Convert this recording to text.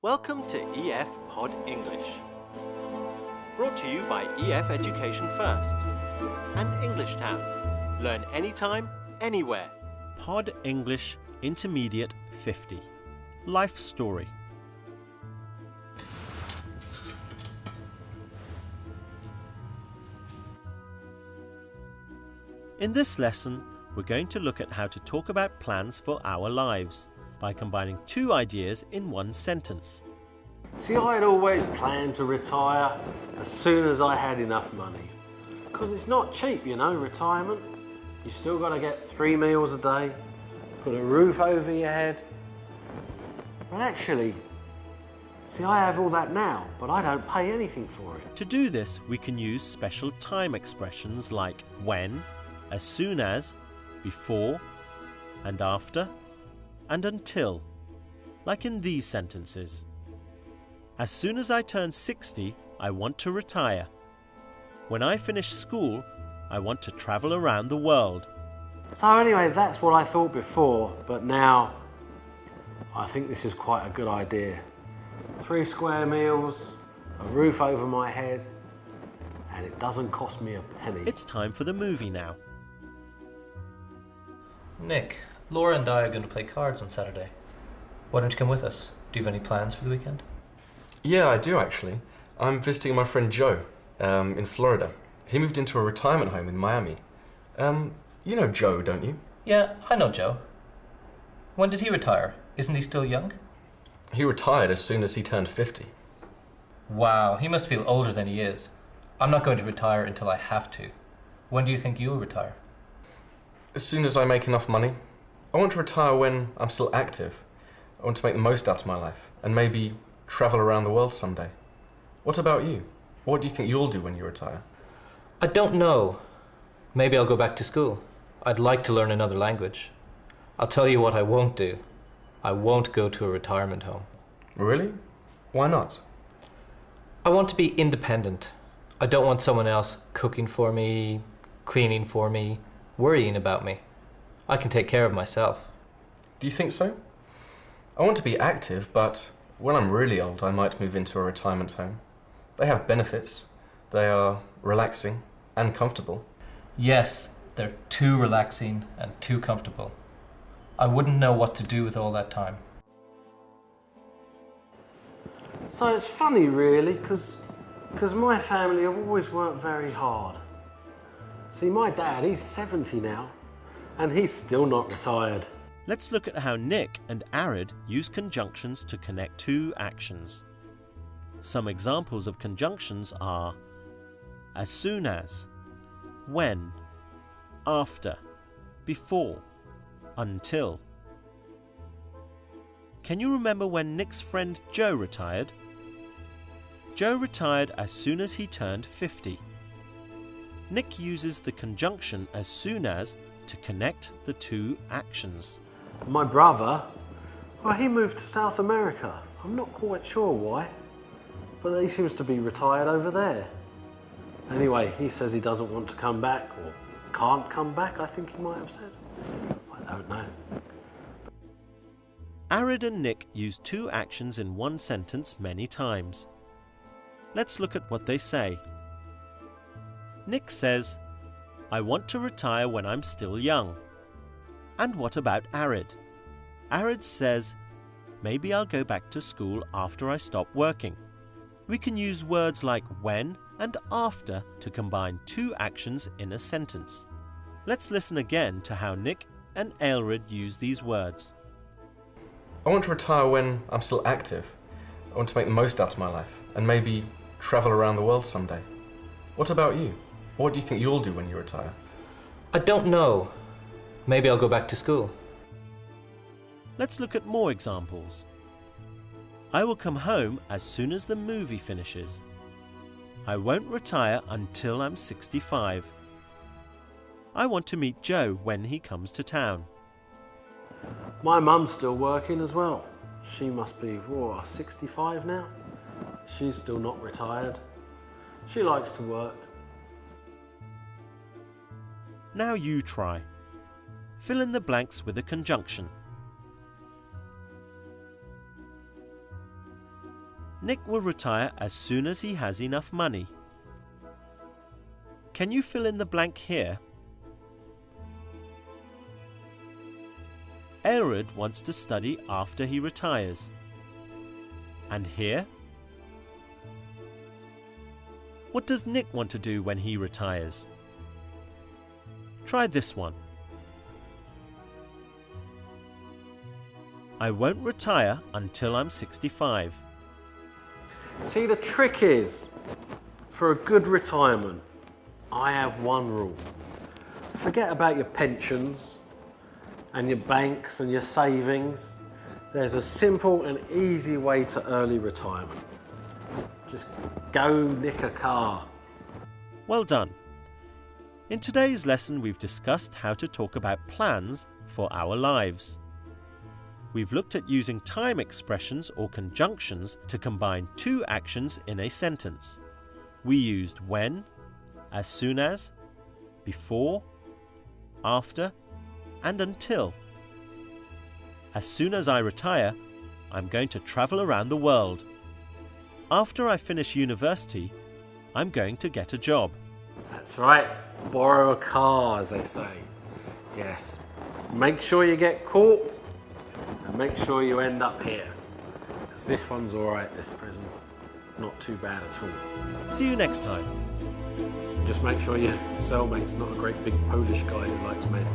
Welcome to EF Pod English. Brought to you by EF Education First and English Town. Learn anytime, anywhere. Pod English Intermediate 50. Life Story. In this lesson, we're going to look at how to talk about plans for our lives by combining two ideas in one sentence. See, I'd always planned to retire as soon as I had enough money. Because it's not cheap, you know, retirement. You still got to get 3 meals a day, put a roof over your head. But actually, see, I have all that now, but I don't pay anything for it. To do this, we can use special time expressions like when, as soon as, before, and after, and until, like in these sentences. As soon as I turn 60, I want to retire. When I finish school, I want to travel around the world. So anyway, that's what I thought before, but now I think this is quite a good idea. 3 square meals, a roof over my head, and it doesn't cost me a penny. It's time for the movie now. Nick, Laura and I are going to play cards on Saturday. Why don't you come with us? Do you have any plans for the weekend? Yeah, I do actually. I'm visiting my friend Joe in Florida. He moved into a retirement home in Miami. You know Joe, don't you? Yeah, I know Joe. When did he retire? Isn't he still young? He retired as soon as he turned 50. Wow, he must feel older than he is. I'm not going to retire until I have to. When do you think you'll retire? As soon as I make enough money. I want to retire when I'm still active. I want to make the most out of my life and maybe travel around the world someday. What about you? What do you think you'll do when you retire? I don't know. Maybe I'll go back to school. I'd like to learn another language. I'll tell you what I won't do. I won't go to a retirement home. Really? Why not? I want to be independent. I don't want someone else cooking for me, cleaning for me, worrying about me. I can take care of myself. Do you think so? I want to be active, but when I'm really old, I might move into a retirement home. They have benefits. They are relaxing and comfortable. Yes, they're too relaxing and too comfortable. I wouldn't know what to do with all that time. So it's funny really, because my family have always worked very hard. See, my dad, he's 70 now, and he's still not retired. Let's look at how Nick and Arid use conjunctions to connect two actions. Some examples of conjunctions are as soon as, when, after, before, until. Can you remember when Nick's friend Joe retired? Joe retired as soon as he turned 50. Nick uses the conjunction as soon as to connect the two actions. My brother, well, he moved to South America. I'm not quite sure why, but he seems to be retired over there. Anyway, he says he doesn't want to come back, or can't come back, I think he might have said. I don't know. Arid and Nick use two actions in one sentence many times. Let's look at what they say. Nick says, I want to retire when I'm still young. And what about Arid? Arid says, maybe I'll go back to school after I stop working. We can use words like when and after to combine two actions in a sentence. Let's listen again to how Nick and Aelred use these words. I want to retire when I'm still active. I want to make the most out of my life and maybe travel around the world someday. What about you? What do you think you'll do when you retire? I don't know. Maybe I'll go back to school. Let's look at more examples. I will come home as soon as the movie finishes. I won't retire until I'm 65. I want to meet Joe when he comes to town. My mum's still working as well. She must be, 65 now? She's still not retired. She likes to work. Now you try. Fill in the blanks with a conjunction. Nick will retire as soon as he has enough money. Can you fill in the blank here? Aelred wants to study after he retires. And here? What does Nick want to do when he retires? Try this one. I won't retire until I'm 65. See, the trick is, for a good retirement, I have one rule. Forget about your pensions and your banks and your savings. There's a simple and easy way to early retirement. Just go nick a car. Well done. In today's lesson, we've discussed how to talk about plans for our lives. We've looked at using time expressions or conjunctions to combine two actions in a sentence. We used when, as soon as, before, after, and until. As soon as I retire, I'm going to travel around the world. After I finish university, I'm going to get a job. That's right, borrow a car, as they say. Yes, make sure you get caught and make sure you end up here. Because this one's alright, this prison. Not too bad at all. See you next time. Just make sure your cellmate's not a great big Polish guy who likes men.